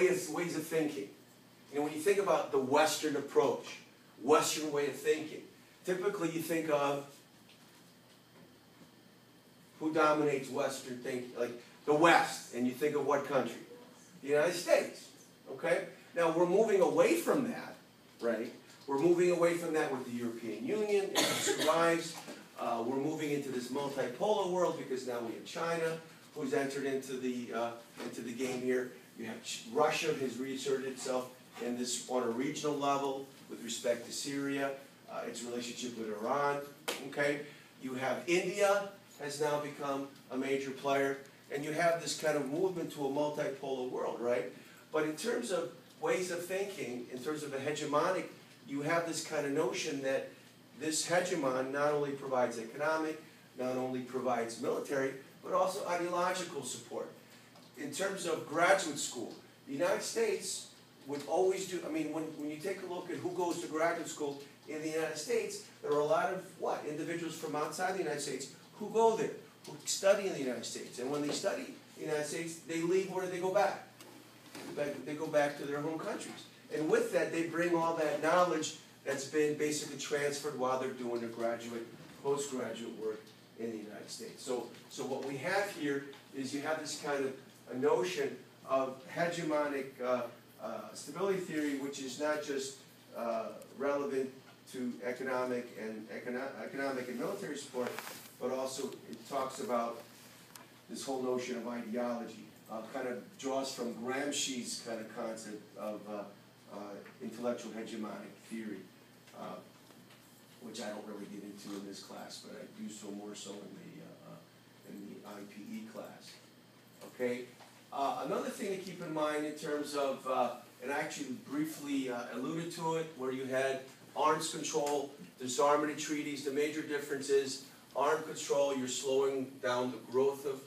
ways of thinking. You know, when you think about the Western approach, Western way of thinking, typically you think of who dominates Western thinking, like the West, and you think of what country? The United States, okay? Now, we're moving away from that, right? We're moving away from that with the European Union, it survives. We're moving into this multipolar world because now we have China, who's entered into the game here. You have Russia has reasserted itself in this on a regional level with respect to Syria, its relationship with Iran, okay? You have India has now become a major player, and you have this kind of movement to a multipolar world, right? But in terms of ways of thinking, in terms of a hegemonic, you have this kind of notion that this hegemon not only provides economic, not only provides military, but also ideological support. In terms of graduate school, the United States would always do, I mean, when you take a look at who goes to graduate school in the United States, there are a lot of, individuals from outside the United States who go there, who study in the United States. And when they study in the United States, they leave. Where do they go back? They go back to their home countries. And with that, they bring all that knowledge that's been basically transferred while they're doing their graduate, postgraduate work in the United States. So what we have here is you have this kind of a notion of hegemonic stability theory, which is not just relevant to economic and military support, but also it talks about this whole notion of ideology. Kind of draws from Gramsci's kind of concept of intellectual hegemonic theory, which I don't really get into in this class, but I do so more so in the IPE class. Okay. Another thing to keep in mind in terms of, and I actually briefly alluded to it, where you had arms control, disarmament treaties. The major difference is arms control. You're slowing down the growth of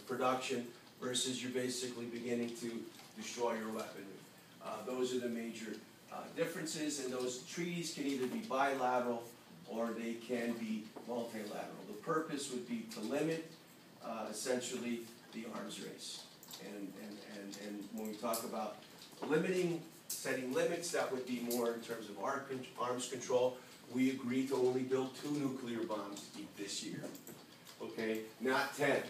production, versus you're basically beginning to destroy your weaponry. Those are the major differences, and those treaties can either be bilateral or they can be multilateral. The purpose would be to limit essentially the arms race. And when we talk about limiting, setting limits, that would be more in terms of arms control. We agreed to only build 2 nuclear bombs this year, okay, not 10.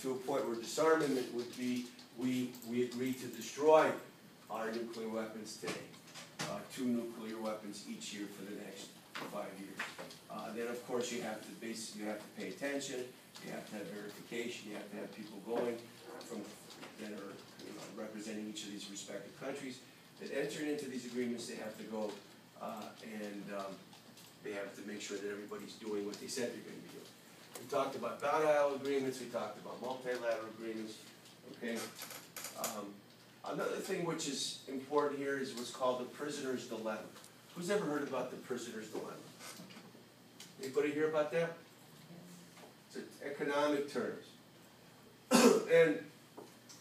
To a point where disarmament would be, we agreed to destroy our nuclear weapons today. 2 nuclear weapons each year for the next 5 years. Then of course you have to pay attention, you have to have verification, you have to have people going from that are representing each of these respective countries that enter into these agreements. They have to go and they have to make sure that everybody's doing what they said they're going to be doing. We talked about bilateral agreements, we talked about multilateral agreements, okay? Another thing which is important here is what's called the prisoner's dilemma. Who's ever heard about the prisoner's dilemma? Anybody hear about that? It's economic terms. And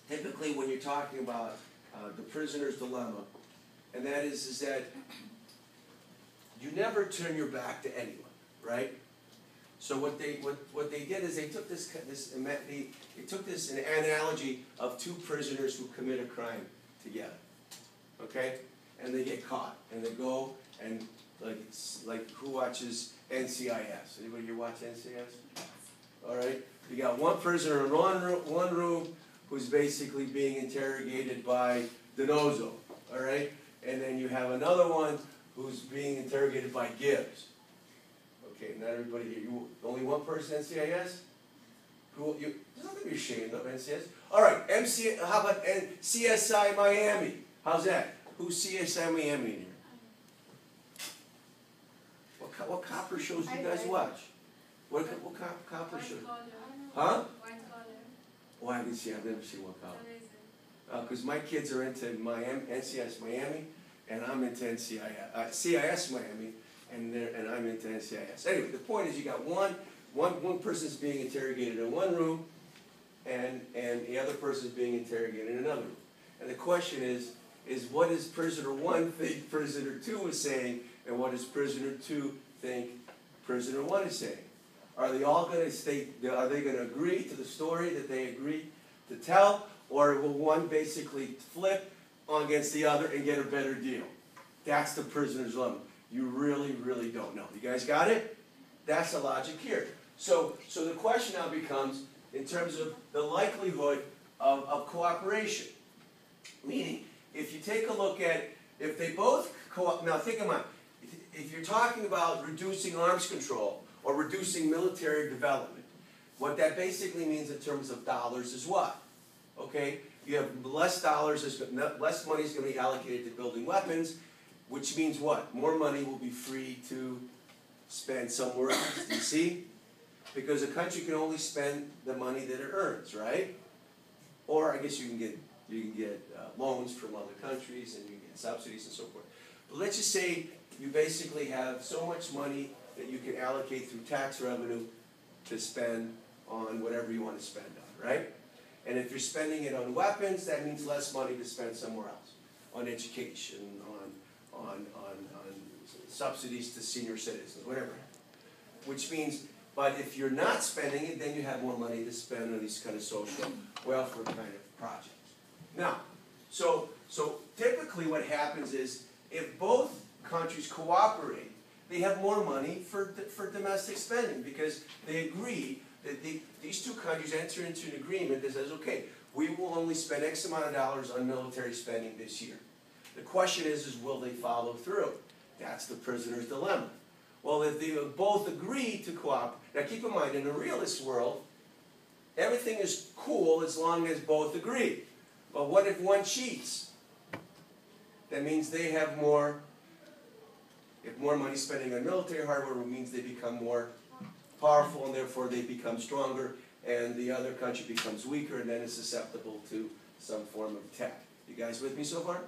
typically when you're talking about the prisoner's dilemma, and that is that you never turn your back to anyone, right? So what they did is they took they took this an analogy of 2 prisoners who commit a crime together, okay, and they get caught and they go and like who watches NCIS? Anybody here watch NCIS? All right, you got one prisoner in one room who's basically being interrogated by Donoso, all right, and then you have another one who's being interrogated by Gibbs. Okay, not everybody here. Only one person NCIS? There's nothing to be ashamed of, NCIS. All right, how about CSI Miami? How's that? Who's CSI Miami in here? What copper shows do you guys watch? What copper shows? Huh? Oh, I didn't see. I've never seen one copper. Because my kids are into NCIS Miami, and I'm into CIS Miami. And I'm into NCIS. Anyway, the point is you got one person's being interrogated in one room, and the other person's being interrogated in another room. And the question is what does prisoner 1 think prisoner 2 is saying, and what does prisoner 2 think prisoner 1 is saying? Are they all going to are they going to agree to the story that they agreed to tell, Or will one basically flip against the other and get a better deal? That's the prisoner's dilemma. You really, really don't know. You guys got it? That's the logic here. So the question now becomes, in terms of the likelihood of cooperation. Meaning, if you take a look at, if they both now think about it. If you're talking about reducing arms control or reducing military development, what that basically means in terms of dollars is what? Okay, you have less dollars, less money is going to be allocated to building weapons, which means what? More money will be free to spend somewhere else. Do you see? Because a country can only spend the money that it earns, right? Or I guess you can get loans from other countries and you can get subsidies and so forth. But let's just say you basically have so much money that you can allocate through tax revenue to spend on whatever you want to spend on, right? And if you're spending it on weapons, that means less money to spend somewhere else, on education, on subsidies to senior citizens, whatever. Which means, but if you're not spending it, then you have more money to spend on these kind of social welfare kind of projects. Now, so typically what happens is, if both countries cooperate, they have more money for domestic spending because they agree that these two countries enter into an agreement that says, okay, we will only spend X amount of dollars on military spending this year. The question is will they follow through? That's the prisoner's dilemma. Well, if they both agree to cooperate, now keep in mind, in a realist world, everything is cool as long as both agree. But what if one cheats? That means they have more, if more money spending on military hardware means they become more powerful and therefore they become stronger and the other country becomes weaker and then is susceptible to some form of attack. You guys with me so far?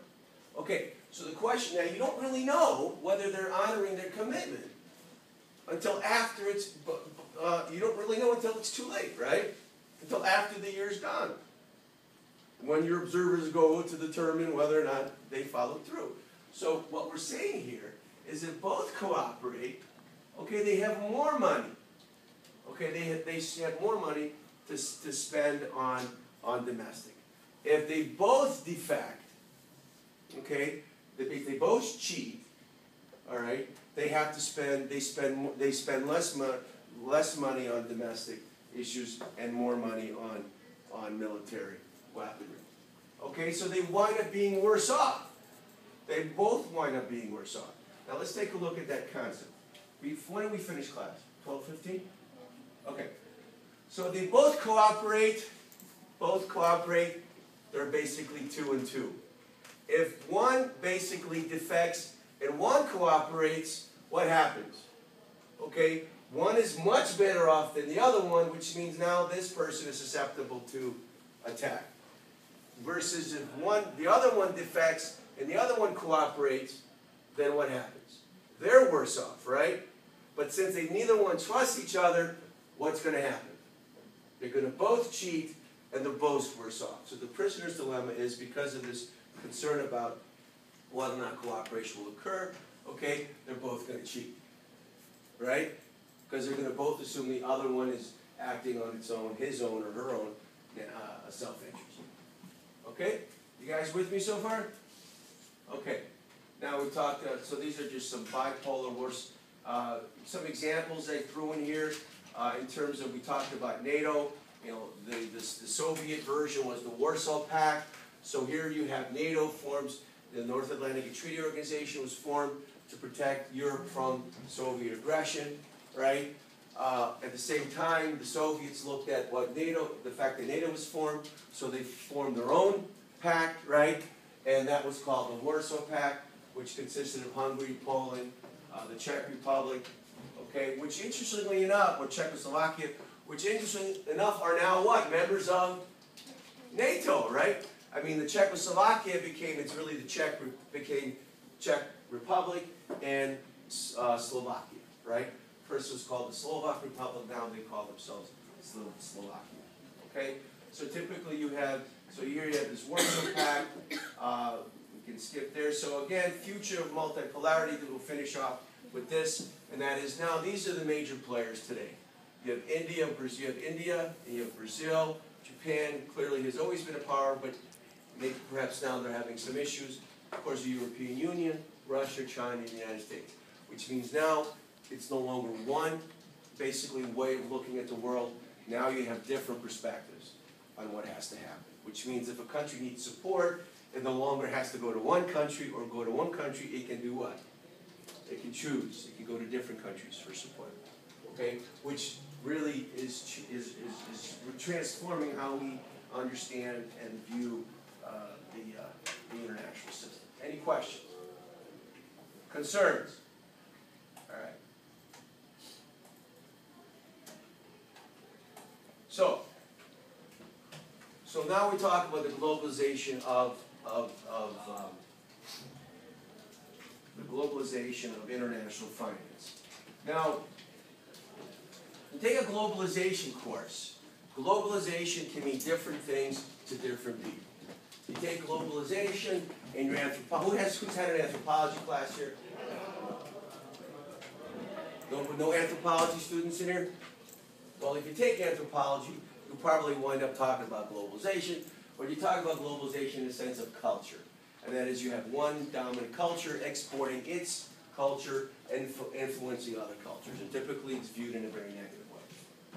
Okay, so the question now, you don't really know whether they're honoring their commitment until after it's, you don't really know until it's too late, right? Until after the year's gone. When your observers go to determine whether or not they followed through. So what we're saying here is if both cooperate, okay, they have more money. Okay, they have more money to spend on domestic. If they both defect, okay, if they both cheat, all right, they have to spend less money on domestic issues and more money on military weaponry. Okay, so they wind up being worse off. They both wind up being worse off. Now let's take a look at that concept. When did we finish class? 12:15? Okay. So they both cooperate, they're basically 2 and 2. If one basically defects and one cooperates, what happens? Okay, one is much better off than the other one, which means now this person is susceptible to attack. Versus if the other one defects and the other one cooperates, then what happens? They're worse off, right? But since neither one trusts each other, what's going to happen? They're going to both cheat and they're both worse off. So the prisoner's dilemma is because of this concern about whether or not cooperation will occur, okay, they're both going to cheat, right? Because they're going to both assume the other one is acting on its own, his own or her own self-interest. Okay? You guys with me so far? Okay. Now we talked, so these are just some bipolar wars. Some examples I threw in here in terms of, we talked about NATO. You know, the Soviet version was the Warsaw Pact. So here you have NATO forms, the North Atlantic Treaty Organization was formed to protect Europe from Soviet aggression, right? At the same time, the Soviets looked at what the fact that NATO was formed, so they formed their own pact, right? And that was called the Warsaw Pact, which consisted of Hungary, Poland, the Czech Republic, okay, which interestingly enough, or Czechoslovakia, which interestingly enough are now what? Members of NATO, right? I mean, the Czechoslovakia became Czech Republic and Slovakia, right? First it was called the Slovak Republic, now they call themselves Slovakia, okay? So typically you have, so here you have this Warsaw Pact, we can skip there. So again, future of multipolarity, that we'll finish off with this, and that is now these are the major players today. You have India, and you have Brazil, Japan clearly has always been a power, but maybe perhaps now they're having some issues. Of course, the European Union, Russia, China, and the United States, which means now it's no longer one, basically, way of looking at the world. Now you have different perspectives on what has to happen, which means if a country needs support, it no longer has to go to one country or go to one country. It can do what? It can choose. It can go to different countries for support. Okay, which really is transforming how we understand and view the international system. Any questions? Concerns? All right. So now we talk about the globalization of international finance. Now, you take a globalization course. Globalization can mean different things to different people. You take globalization and your who's had an anthropology class here? No anthropology students in here? Well, if you take anthropology, you'll probably wind up talking about globalization, or you talk about globalization in the sense of culture. And that is you have one dominant culture exporting its culture and influencing other cultures. And typically it's viewed in a very negative way.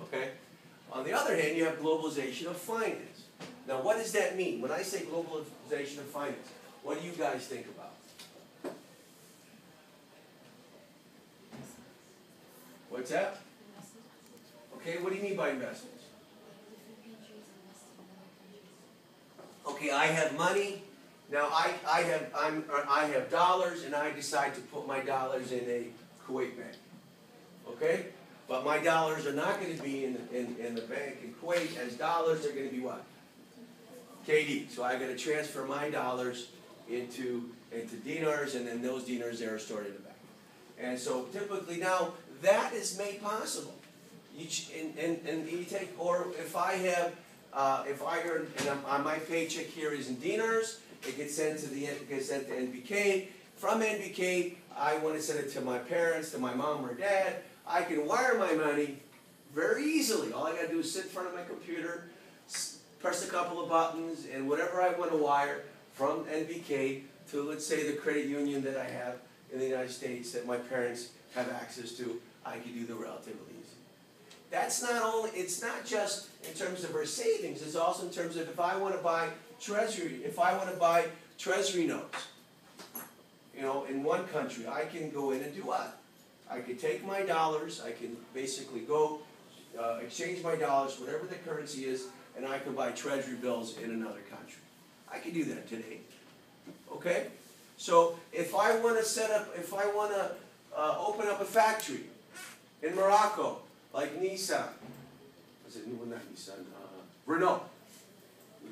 Okay? On the other hand, you have globalization of finance. Now, what does that mean? When I say globalization of finance, what do you guys think about? What's that? Okay, what do you mean by investments? Okay, I have money. Now I have dollars, and I decide to put my dollars in a Kuwait bank. Okay, but my dollars are not going to be in the bank in Kuwait as dollars. They're going to be what? KD. So I got to transfer my dollars into dinars, and then those dinars are stored in the bank. And so typically now that is made possible. You take, or if I earn, and my paycheck here is in dinars, it gets sent to NBK. From NBK, I want to send it to my parents, to my mom or dad. I can wire my money very easily. All I got to do is sit in front of my computer, press a couple of buttons, and whatever I want to wire from NBK to, let's say, the credit union that I have in the United States that my parents have access to, I can do the relatively easy. That's not only, it's not just in terms of our savings, it's also in terms of if I want to buy treasury notes, you know, in one country, I can go in and do what? I can take my dollars, I can basically go exchange my dollars, whatever the currency is, and I can buy treasury bills in another country. I can do that today. Okay? So if I want to open up a factory in Morocco, like Nissan, well, not Nissan, Renault.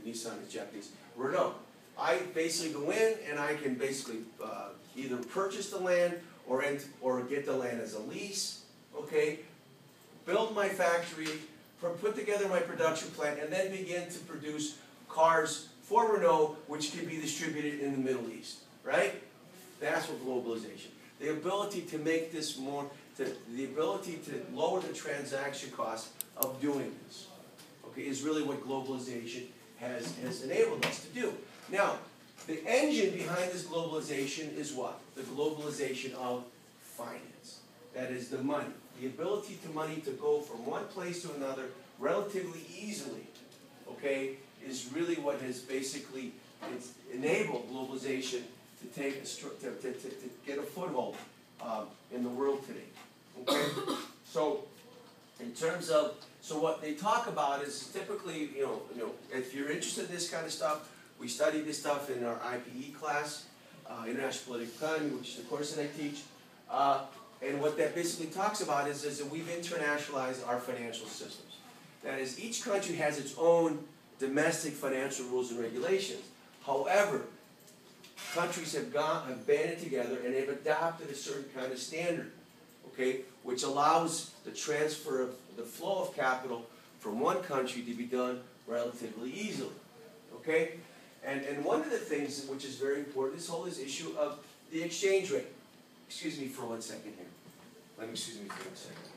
Nissan is Japanese. Renault. I basically go in and I can basically either purchase the land or get the land as a lease. Okay, build my factory, put together my production plant, and then begin to produce cars for Renault, which can be distributed in the Middle East. Right? That's what globalization. The ability to make this more, the ability to lower the transaction cost of doing this, okay, is really what globalization has enabled us to do. Now, the engine behind this globalization is what? The globalization of finance. That is the money. The ability to money to go from one place to another relatively easily, okay, is really what has basically enabled globalization to get a foothold in the world today. Okay, so in terms of what they talk about is typically, you know, if you're interested in this kind of stuff, we study this stuff in our IPE class, International Political Economy, which is the course that I teach. And what that basically talks about is that we've internationalized our financial systems. That is, each country has its own domestic financial rules and regulations. However, countries have banded together and they've adopted a certain kind of standard, okay, which allows the transfer of the flow of capital from one country to be done relatively easily, okay? And one of the things which is very important is this issue of the exchange rate. Excuse me for 1 second here. Excuse me for 1 second.